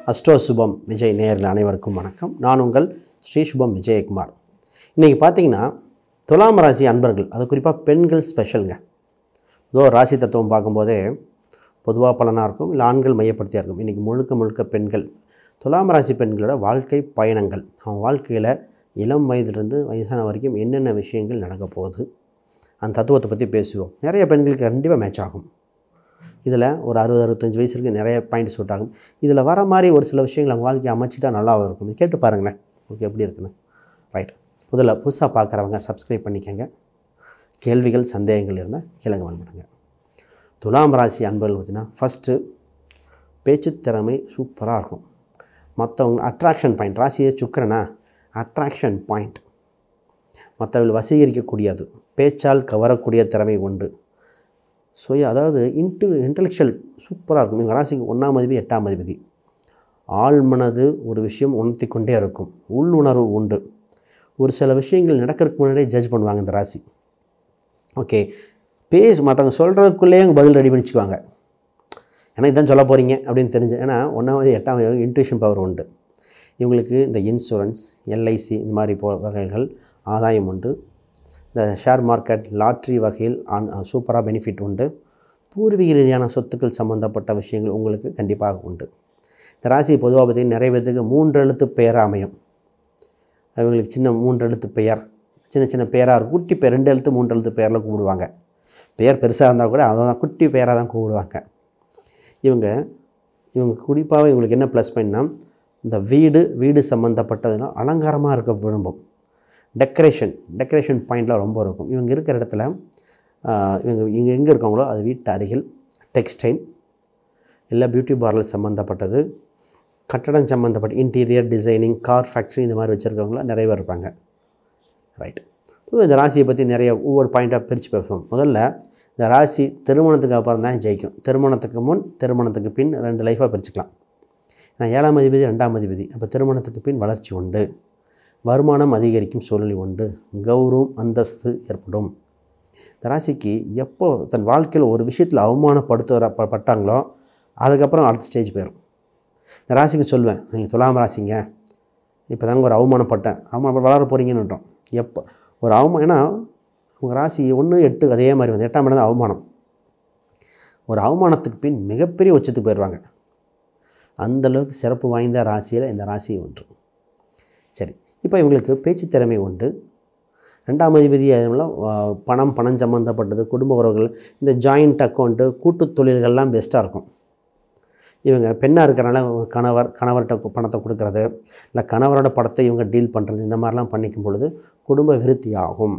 Astro சுபம் விஜய் நேயர்கள் அனைவருக்கும் வணக்கம். நான் உங்கள் ஸ்ரீ சுபம் விஜயகுமார். இன்றைக்கி பார்த்தீங்கன்னா துலாம் ராசி அன்பர்கள், அது குறிப்பாக பெண்கள் ஸ்பெஷலுங்க. ஏதோ ராசி தத்துவம் பார்க்கும்போதே பொதுவாக பலனாக இருக்கும், இல்லை ஆண்கள் மையப்படுத்தியாக இருக்கும். இன்றைக்கி முழுக்க பெண்கள், துலாம் ராசி பெண்களோட வாழ்க்கை பயணங்கள், அவங்க வாழ்க்கையில் இளம் வயதிலிருந்து வயசான வரைக்கும் என்னென்ன விஷயங்கள் நடக்க போகுது, அந்த தத்துவத்தை பற்றி பேசுவோம். நிறைய பெண்களுக்கு கண்டிப்பாக மேட்ச் ஆகும். இதில் ஒரு 60-65 வயசு இருக்குது, நிறைய பாயிண்ட் சூட் ஆகும். இதில் வர மாதிரி ஒரு சில விஷயங்கள் அவங்க வாழ்க்கையை அமைச்சிட்டா நல்லாவும் இருக்கும். இது கேட்டு பாருங்களேன், ஓகே எப்படி இருக்குன்னு. ரைட், முதல்ல புதுசாக பார்க்குறவங்க சப்ஸ்கிரைப் பண்ணிக்கோங்க. கேள்விகள் சந்தேகங்கள் இருந்தால் கேளுங்க பண்ணுங்க. துலாம் ராசி அன்பர்கள் பார்த்திங்கன்னா ஃபஸ்ட்டு பேச்சு திறமை சூப்பராக இருக்கும். மற்றவங்க அட்ராக்ஷன் பாயிண்ட், ராசியை சுக்கிரனா அட்ராக்ஷன் பாயிண்ட், மற்றவர்கள் வசீகரிக்கக்கூடியது, பேச்சால் கவரக்கூடிய திறமை உண்டு. அதாவது இன்டெலெக்சுவல் சூப்பராக இருக்கும். எங்கள் ராசிக்கு 1ஆம் அதிபதி 8ஆம் அதிபதி. ஆழ்மனது ஒரு விஷயம் உணர்த்தி கொண்டே இருக்கும், உள்ளுணர்வு உண்டு. ஒரு சில விஷயங்கள் நடக்கிறதுக்கு முன்னாடியே ஜட்ஜ் பண்ணுவாங்க இந்த ராசி. ஓகே, மற்றவங்க சொல்கிறதுக்குள்ளேயே பதில் ரெடி பண்ணிச்சுக்குவாங்க. ஏன்னா இதான் சொல்ல போகிறீங்க அப்படின்னு தெரிஞ்சு. ஏன்னா 1ஆவது 8ஆம் அதிபதி இன்ட்யூஷன் பவர் உண்டு இவங்களுக்கு. இந்த இன்சூரன்ஸ், எல்ஐசி இந்த மாதிரி வகைகள் ஆதாயம் உண்டு. இந்த ஷேர் மார்க்கெட், லாட்ரி வகையில் சூப்பராக பெனிஃபிட் உண்டு. பூர்வீக ரீதியான சொத்துக்கள் சம்மந்தப்பட்ட விஷயங்கள் உங்களுக்கு கண்டிப்பாக உண்டு. இந்த ராசி பொதுவாக பார்த்திங்கன்னா நிறைய பேருக்கு 3 எழுத்து பெயராக அமையும். அவங்களுக்கு சின்ன 3 எழுத்து பெயர், சின்ன பெயராக இருக்கும். குட்டி பெயர் 2 எழுத்து 3 எழுத்து பெயரில் கூப்பிடுவாங்க. பெயர் பெருசாக இருந்தால் கூட அதை தான் குட்டி பெயராக தான் கூப்பிடுவாங்க. இவங்க குறிப்பாக இவங்களுக்கு என்ன ப்ளஸ் பாயிண்ட்னா, இந்த வீடு சம்மந்தப்பட்டதுன்னா அலங்காரமாக இருக்க விரும்பும். டெக்கரேஷன் பாயிண்ட்லாம் ரொம்ப இருக்கும். இவங்க இருக்கிற இடத்துல இவங்க எங்கே இருக்காங்களோ அது வீட்டு அருகில் டெக்ஸ்டைல் இல்லை பியூட்டி பார்லர் சம்மந்தப்பட்டது, கட்டடம் சம்மந்தப்பட்ட இன்டீரியர் டிசைனிங், கார் ஃபேக்ட்ரி இந்த மாதிரி வச்சுருக்கவங்களாம் நிறைய பேர் இருப்பாங்க. ரைட், இந்த ராசியை பற்றி நிறைய ஒவ்வொரு பாயிண்ட்டாக பிரித்து பேசுவோம். முதல்ல இந்த ராசி திருமணத்துக்கு அப்புறம் தான் ஜெயிக்கும். திருமணத்துக்கு முன், திருமணத்துக்கு பின் 2 லைஃபாக பிரிச்சுக்கலாம். நான் 7ஆம் அதிபதி 2ஆம் அதிபதி. அப்போ திருமணத்துக்கு பின் வளர்ச்சி உண்டு, வருமானம் அதிகரிக்கும் சூழ்நிலை உண்டு, கௌரவம் அந்தஸ்து ஏற்படும். இந்த ராசிக்கு எப்போ தன் வாழ்க்கையில் ஒரு விஷயத்தில் அவமானப்படுத்தப்பட்டாங்களோ அதுக்கப்புறம் அடுத்த ஸ்டேஜ் போயிடும். இந்த ராசிக்கு சொல்லுவேன், நீங்கள் துலாம் ராசிங்க, இப்போ தாங்க ஒரு அவமானப்பட்டேன், வளர போகிறீங்கன்னுட்டோம். எப்போ ஒரு ஏன்னா உங்கள் ராசி 1, 8 அதே மாதிரி வந்து 8ஆம் இடம் தான் அவமானம். ஒரு அவமானத்துக்கு பின் மிகப்பெரிய உச்சத்துக்கு போயிடுவாங்க. அந்தளவுக்கு சிறப்பு வாய்ந்த ராசியில் இந்த ராசி ஒன்று. சரி, இப்போ இவங்களுக்கு பேச்சு திறமை உண்டு. 2ஆம் அதிபதி பணம் சம்மந்தப்பட்டது, குடும்ப உறவுகள், இந்த ஜாயிண்ட் அக்கௌண்ட்டு, கூட்டு தொழில்கள்லாம் பெஸ்ட்டாக இருக்கும். இவங்க பெண்ணாக இருக்கிறனால கணவர்கிட்ட பணத்தை கொடுக்கறது, இல்லை கணவரோட படத்தை இவங்க டீல் பண்ணுறது, இந்த மாதிரிலாம் பண்ணிக்கும் பொழுது குடும்ப விருத்தி ஆகும்.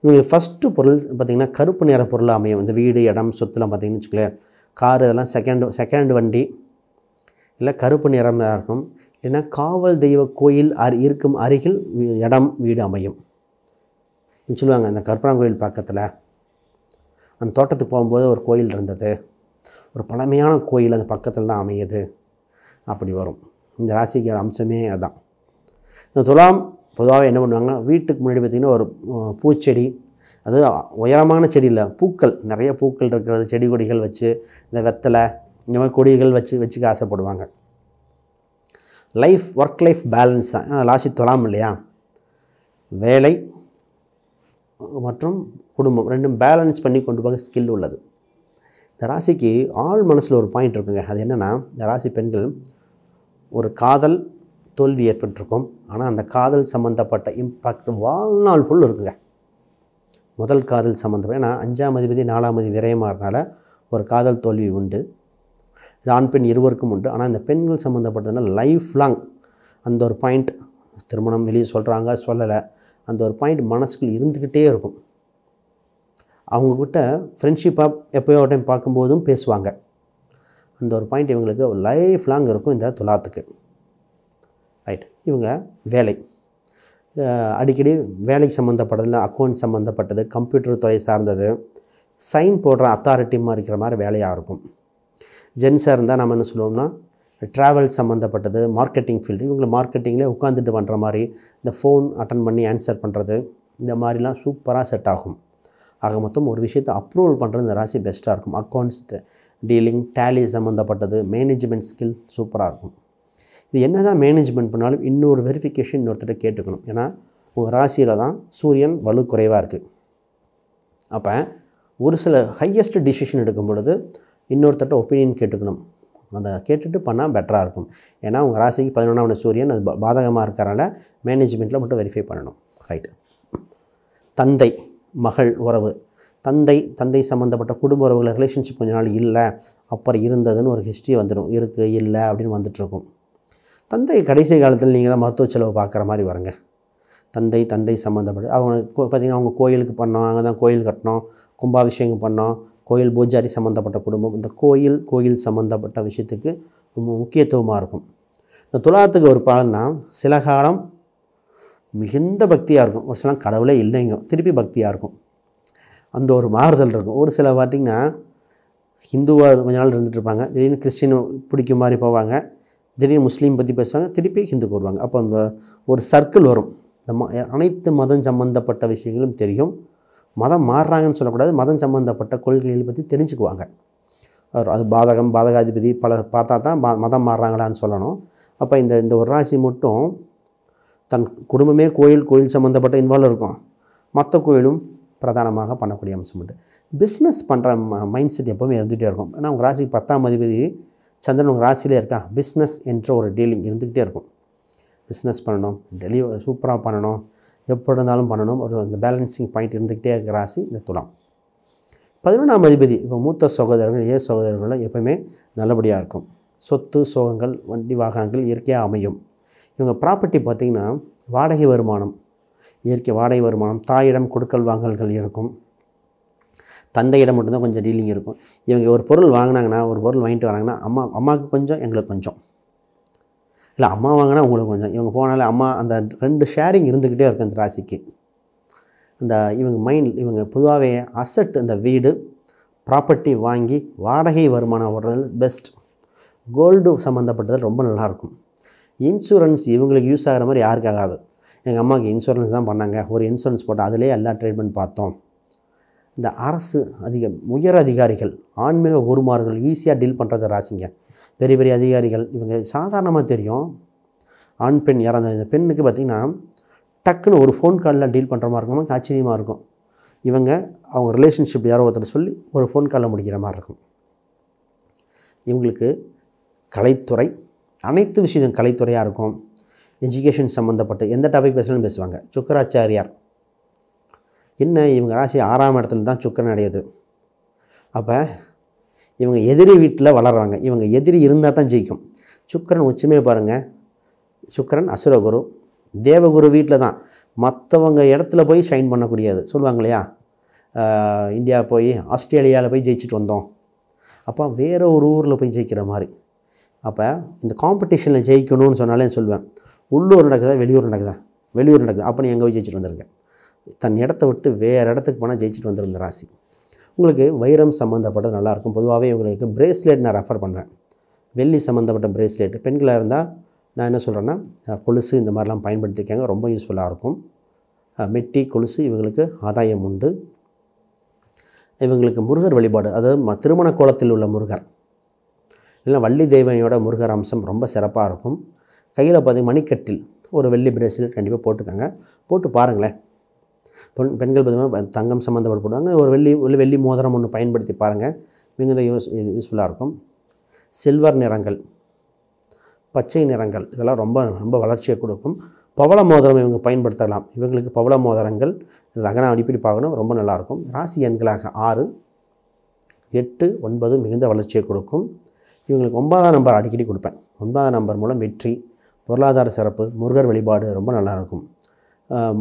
இவங்களுக்கு ஃபஸ்ட்டு பொருள் பார்த்திங்கன்னா கருப்பு நிற பொருளாக அமையும். இந்த வீடு, இடம், சொத்துலாம் பார்த்திங்கன்னு வச்சுக்கலேன், காரு இதெல்லாம் செகண்ட் வண்டி இல்லை கருப்பு நிறமாக இருக்கும். இல்லைன்னா காவல் தெய்வ கோயில் இருக்கும் அருகில் இடம், வீடு அமையும். சொல்லுவாங்க, அந்த கற்பனாங்கோயில் பக்கத்தில் அந்த தோட்டத்துக்கு போகும்போது ஒரு கோயில் இருந்தது, ஒரு பழமையான கோயில் அது பக்கத்தில் தான் அமையுது, அப்படி வரும். இந்த ராசிக்கு அம்சமே அதுதான். இந்த துலாம் பொதுவாக என்ன பண்ணுவாங்க, வீட்டுக்கு முன்னாடி பார்த்திங்கன்னா ஒரு பூச்செடி, அது உயரமான செடி இல்லை, பூக்கள், நிறைய பூக்கள் இருக்கிறது, செடி கொடிகள் வச்சு, இந்த வெத்தலை இந்த மாதிரி கொடிகள் வச்சுக்க ஆசைப்படுவாங்க. ஒர்க் லைஃப் பேலன்ஸ் தான் ராசி துலாம் இல்லையா. வேலை மற்றும் குடும்பம் ரெண்டும் பேலன்ஸ் பண்ணி கொண்டு போக ஸ்கில் உள்ளது. இந்த ராசிக்கு ஆள் மனசில் ஒரு பாயிண்ட் இருக்குங்க. அது என்னென்னா, இந்த ராசி பெண்கள் ஒரு காதல் தோல்வி ஏற்பட்டிருக்கும், ஆனால் அந்த காதல் சம்மந்தப்பட்ட இம்பேக்ட் வாழ்நாள் ஃபுல் இருக்குங்க. முதல் காதல் சம்மந்தம், ஏன்னா 5ஆம் அதிபதி 4ஆம் அதிபதி விரயமாகறனால ஒரு காதல் தோல்வி உண்டு. இது ஆண் பெண் இருவருக்கும் உண்டு. ஆனால் இந்த பெண்கள் சம்மந்தப்பட்டதுனால் லைஃப் லாங் அந்த ஒரு பாயிண்ட், திருமணம் வெளியே சொல்கிறாங்க சொல்லலை, அந்த ஒரு பாயிண்ட் மனசுக்குள் இருந்துக்கிட்டே இருக்கும். அவங்கக்கிட்ட ஃப்ரெண்ட்ஷிப்பாக எப்போயோ ஒரு டைம் பார்க்கும்போதும் பேசுவாங்க. அந்த ஒரு பாயிண்ட் இவங்களுக்கு லைஃப் லாங் இருக்கும் இந்த துலாத்துக்கு. ரைட், இவங்க வேலை அடிக்கடி வேலைக்கு சம்மந்தப்பட்டது, அக்கௌண்ட் சம்மந்தப்பட்டது, கம்ப்யூட்டர் துறை சார்ந்தது, சைன் போடுற அத்தாரிட்டிமாக இருக்கிற மாதிரி வேலையாக இருக்கும். ஜென்ஸாக இருந்தால் நம்ம என்ன சொல்லுவோம்னா ட்ராவல் சம்மந்தப்பட்டது, மார்க்கெட்டிங் ஃபீல்டு, இவங்களை மார்க்கெட்டிங்லேயே உட்காந்துட்டு பண்ணுற மாதிரி, இந்த ஃபோன் அட்டன் பண்ணி ஆன்சர் பண்ணுறது, இந்த மாதிரிலாம் சூப்பராக செட் ஆகும். ஆக மொத்தம் ஒரு விஷயத்தை அப்ரூவல் பண்ணுறது இந்த ராசி பெஸ்ட்டாக இருக்கும். அக்கௌண்ட்ஸ் டீலிங், டேலி சம்மந்தப்பட்டது, மேனேஜ்மெண்ட் ஸ்கில் சூப்பராக இருக்கும். இது என்ன தான் மேனேஜ்மெண்ட் பண்ணாலும் இன்னொரு வெரிஃபிகேஷன் இன்னொருத்தர் கேட்டுக்கணும். ஏன்னா உங்கள் ராசியில் தான் சூரியன் வலு குறைவாக இருக்குது. அப்போ ஒரு சில ஹையஸ்ட் டிசிஷன் எடுக்கும் பொழுது இன்னொருத்தட்ட ஒப்பீனியன் கேட்டுக்கணும். அதை கேட்டுட்டு பண்ணால் பெட்டராக இருக்கும். ஏன்னா உங்கள் ராசிக்கு 11ஆம் சூரியன் அது பாதகமாக இருக்கிறனால மேனேஜ்மெண்ட்டில் மட்டும் வெரிஃபை பண்ணணும். ரைட்டு. தந்தை மகள் உறவு, தந்தை சம்மந்தப்பட்ட குடும்ப உறவுகள் ரிலேஷன்ஷிப் கொஞ்ச நாள் இல்லை, அப்புறம் இருந்ததுன்னு ஒரு ஹிஸ்ட்ரி வந்துடும். இருக்குது இல்லை அப்படின்னு வந்துட்டுருக்கும். தந்தை கடைசி காலத்தில் நீங்கள் தான் மருத்துவ செலவு பார்க்குற மாதிரி வருங்க. தந்தை சம்மந்தப்பட்டு அவங்க பார்த்திங்கன்னா அவங்க கோயிலுக்கு பண்ணோம், அங்கே தான் கோயில் கட்டினோம், கும்பாபிஷேகம் பண்ணோம், கோயில் பூஜாரி சம்மந்தப்பட்ட குடும்பம். இந்த கோயில் சம்மந்தப்பட்ட விஷயத்துக்கு முக்கியத்துவமாக இருக்கும். இந்த துலாத்துக்கு ஒரு பலன்னா சில காலம் மிகுந்த பக்தியாக இருக்கும், ஒரு சில கடவுளே இல்லைங்க திருப்பி பக்தியாக இருக்கும். அந்த ஒரு மாறுதல் இருக்கும். ஒரு சில பார்த்திங்கன்னா ஹிந்துவாக கொஞ்ச நாள் இருந்துகிட்ருப்பாங்க, திடீர்னு கிறிஸ்டின் பிடிக்கும் மாதிரி போவாங்க, திடீர்னு முஸ்லீம் பற்றி பேசுவாங்க, திருப்பி ஹிந்துக்கு வருவாங்க. அப்போ அந்த ஒரு சர்க்கிள் வரும். இந்த அனைத்து மதம் சம்மந்தப்பட்ட விஷயங்களும் தெரியும். மதம் மாறுறாங்கன்னு சொல்லக்கூடாது, மதம் சம்மந்தப்பட்ட கொள்கைகளை பற்றி தெரிஞ்சுக்குவாங்க. அது பாதகாதிபதி பார்த்தா தான் மதம் மாறுறாங்களான்னு சொல்லணும். அப்போ இந்த ஒரு ராசி மட்டும் தன் குடும்பமே கோயில் சம்மந்தப்பட்ட இன்வால்வ் இருக்கும், மற்ற கோயிலும் பிரதானமாக பண்ணக்கூடிய அம்சம் உண்டு. பிஸ்னஸ் பண்ணுற மைண்ட் செட் எப்போவுமே இருந்துகிட்டே இருக்கும். ஏன்னா உங்கள் ராசிக்கு 10ஆம் அதிபதி சந்திரன் உங்கள் ராசியிலே இருக்கா, பிஸ்னஸ் என்ற ஒரு டீலிங் இருந்துக்கிட்டே இருக்கும். பிஸ்னஸ் பண்ணணும், சூப்பராக பண்ணணும், எப்படி இருந்தாலும் பண்ணணும், அந்த பேலன்சிங் பாயிண்ட் இருந்துக்கிட்டே இருக்கிற ராசி இந்த துலாம். 11ஆம் அதிபதி இப்போ மூத்த சகோதரர்கள் சகோதரர்களும் எப்போவுமே நல்லபடியாக இருக்கும். சொத்து சோகங்கள், வண்டி வாகனங்கள் இயற்கையாக அமையும். இவங்க ப்ராப்பர்ட்டி பார்த்திங்கன்னா வாடகை வருமானம், இயற்கை வாடகை வருமானம், தாயிடம் கொடுக்கல் வாங்கல்கள் இருக்கும். தந்தையிடம் மட்டும்தான் கொஞ்சம் டீலிங் இருக்கும். இவங்க ஒரு பொருள் வாங்கினாங்கன்னா, ஒரு பொருள் வாங்கிட்டு வராங்கன்னா அம்மாவுக்கு கொஞ்சம் எங்களுக்கு கொஞ்சம், இல்லை அம்மா வாங்கினா உங்களுக்கு கொஞ்சம், இவங்க போனாலே அம்மா, அந்த 2 ஷேரிங் இருந்துக்கிட்டே இருக்கும் அந்த ராசிக்கு. இவங்க பொதுவாகவே அசட், இந்த வீடு ப்ராப்பர்ட்டி வாங்கி வாடகை வருமானம் ஓடுறது பெஸ்ட். கோல்டு சம்மந்தப்பட்டது ரொம்ப நல்லாயிருக்கும். இன்சூரன்ஸ் இவங்களுக்கு யூஸ் ஆகிற மாதிரி யாருக்கு ஆகாது. எங்கள் அம்மாவுக்கு இன்சூரன்ஸ் தான் பண்ணாங்க, ஒரு இன்சூரன்ஸ் போட்டு அதிலே எல்லா ட்ரீட்மெண்ட் பார்த்தோம். இந்த அரசு உயர் அதிகாரிகள், ஆன்மீக குருமார்கள் ஈஸியாக டீல் பண்ணுறது ராசிங்க. பெரிய அதிகாரிகள் இவங்க சாதாரணமாக தெரியும். ஆண் பெண் யாராவது, இந்த பெண்ணுக்கு பார்த்திங்கன்னா டக்குன்னு ஒரு ஃபோன் காலில் டீல் பண்ணுற மாதிரி இருக்கும், ஆச்சரியமாக இருக்கும். அவங்க ரிலேஷன்ஷிப் யாரோ ஒருத்தர் சொல்லி ஒரு ஃபோன் காலில் முடிக்கிற மாதிரி இருக்கும். இவங்களுக்கு கலைத்துறை, அனைத்து விஷயம் கலைத்துறையாக இருக்கும். எஜுகேஷன் சம்மந்தப்பட்ட எந்த டாபிக் பேசணும்னு பேசுவாங்க. சுக்கராச்சாரியார் என்ன, இவங்க ராசி 6ஆம் இடத்துல தான் சுக்கரன் அடையுது. அப்போ இவங்க எதிரி வீட்டில் வளர்கிறாங்க. இவங்க எதிரி இருந்தால் தான் ஜெயிக்கும். சுக்கரன் உச்சமே பாருங்கள், சுக்கரன் அசுரகுரு, தேவகுரு வீட்டில் தான். மற்றவங்க இடத்துல போய் ஷைன் பண்ணக்கூடியது சொல்லுவாங்க இல்லையா, இந்தியா போய் ஆஸ்திரேலியாவில் போய் ஜெயிச்சுட்டு வந்தோம், அப்போ வேறு ஒரு ஊரில் போய் ஜெயிக்கிற மாதிரி. அப்போ இந்த காம்படிஷனில் ஜெயிக்கணும்னு சொன்னாலே சொல்லுவேன், உள்ளூர் நடக்குதா வெளியூர் நடக்குதா, அப்போ நீ எங்கே போய் ஜெயிச்சுட்டு வந்திருக்கேன். தன் இடத்த விட்டு வேறு இடத்துக்கு போனால் ஜெயிச்சுட்டு வந்துருந்த ராசி. உங்களுக்கு வைரம் சம்மந்தப்பட்டது நல்லாயிருக்கும். பொதுவாகவே உங்களுக்கு பிரேஸ்லெட் நான் ரெஃபர் பண்ணுவேன். வெள்ளி சம்மந்தப்பட்ட பிரேஸ்லெட் பெண்களாக இருந்தால் நான் என்ன சொல்கிறேன்னா, கொலுசு இந்த மாதிரிலாம் பயன்படுத்திக்காங்க, ரொம்ப யூஸ்ஃபுல்லாக இருக்கும். மெட்டி கொலுசு இவங்களுக்கு ஆதாயம் உண்டு. இவங்களுக்கு முருகர் வழிபாடு, அதாவது திருமண கோலத்தில் உள்ள முருகர், இல்லைன்னா வள்ளி தெய்வனையோட முருகர் அம்சம் ரொம்ப சிறப்பாக இருக்கும். கையில் பார்த்திங்கன்னா மணிக்கட்டில் ஒரு வெள்ளி பிரேஸ்லெட் கண்டிப்பாக போட்டுக்கோங்க, போட்டு பாருங்களேன். பெண்கள் பார்த்திங்கன்னா தங்கம் சம்மந்தப்பட்டு போடுவாங்க, ஒரு வெள்ளி மோதிரம் ஒன்று பயன்படுத்தி பாருங்கள், மிகுந்த யூஸ்ஃபுல்லாக இருக்கும். சில்வர் நிறங்கள், பச்சை நிறங்கள் இதெல்லாம் ரொம்ப வளர்ச்சியை கொடுக்கும். பவள மோதிரம் இவங்க பயன்படுத்தலாம். இவங்களுக்கு பவள மோதிரங்கள் லக்ன அடிப்படை பார்க்கணும், ரொம்ப நல்லாயிருக்கும். ராசி எண்களாக 6, 8, 9 மிகுந்த வளர்ச்சியை கொடுக்கும். இவங்களுக்கு 9ஆம் நம்பர் அடிக்கடி கொடுப்பேன். 9ஆம் நம்பர் மூலம் வெற்றி, பொருளாதார சிறப்பு, முருகர் வழிபாடு ரொம்ப நல்லாயிருக்கும்.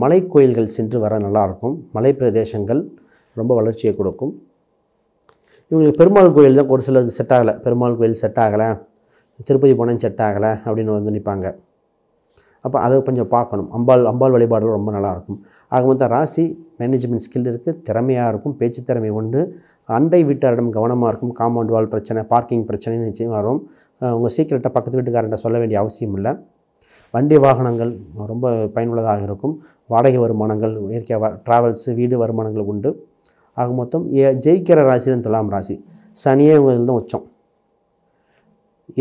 மலை கோயில்கள் சென்று வர நல்லாயிருக்கும். மலை பிரதேசங்கள் ரொம்ப வளர்ச்சியை கொடுக்கும். இவங்களுக்கு பெருமாள் கோயில் தான் ஒரு சிலருக்கு செட் ஆகலை, பெருமாள் கோயில் செட் ஆகலை, திருப்பதி போனேன்னு செட் ஆகலை அப்படின்னு நிற்பாங்க. அப்போ அதை கொஞ்சம் பார்க்கணும். அம்பாள் வழிபாடுகள் ரொம்ப நல்லாயிருக்கும். ஆக மொத்தம் ராசி மேனேஜ்மெண்ட் ஸ்கில் இருக்குது, திறமையாக இருக்கும், பேச்சு திறமை உண்டு. அண்டை வீட்டாரிடம் கவனமாக இருக்கும். காம்பவுண்ட் வால் பிரச்சனை, பார்க்கிங் பிரச்சனை நிச்சயம் வரும். உங்கள் சீக்கிரட்டை பக்கத்து வீட்டுக்காரர்கிட்ட சொல்ல வேண்டிய அவசியம் இல்லை. வண்டி வாகனங்கள் ரொம்ப பயனுள்ளதாக இருக்கும். வாடகை வருமானங்கள், இயற்கை ட்ராவல்ஸு, வீடு வருமானங்கள் உண்டு. ஆக மொத்தம் ஜெயிக்கிற ராசின்னு துலாம் ராசி. சனியே உங்கள் இதில் தான் உச்சம்.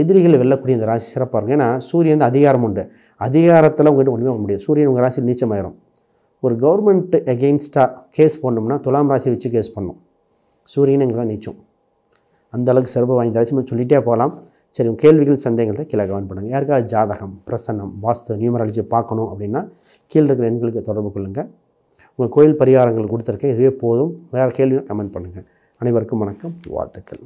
எதிரிகளை வெல்லக்கூடிய இந்த ராசி சிறப்பாக இருக்கும். ஏன்னா சூரியன் வந்து அதிகாரம் உண்டு. அதிகாரத்தில் உங்கள்கிட்ட ஒன்றுமே பண்ண முடியாது. சூரியன் உங்கள் ராசியில் நீச்சமாயிரும். ஒரு கவர்மெண்ட் எகெயின்ஸ்டாக கேஸ் பண்ணோம்னா துலாம் ராசி வச்சு கேஸ் பண்ணணும். சூரியன் இங்கே தான் நீச்சம். அந்தளவுக்கு சிறப்பு வாய்ந்த ராசி சொல்லிகிட்டே போகலாம். சரி, உங்கள் கேள்விகள் சந்தேகங்களை கீழே கமெண்ட் பண்ணுங்கள். யாருக்காவது ஜாதகம், பிரசன்னம், வாஸ்து, நியூமராலஜி பார்க்கணும் அப்படின்னா கீழே இருக்கிற எண்களுக்கு தொடர்பு கொள்ளுங்கள். உங்கள் கோயில் பரிகாரங்கள் கொடுத்துருக்கேன், இதுவே போதும். வேறு கேள்வியும் கமெண்ட் பண்ணுங்கள். அனைவருக்கும் வணக்கம், வாழ்த்துக்கள்.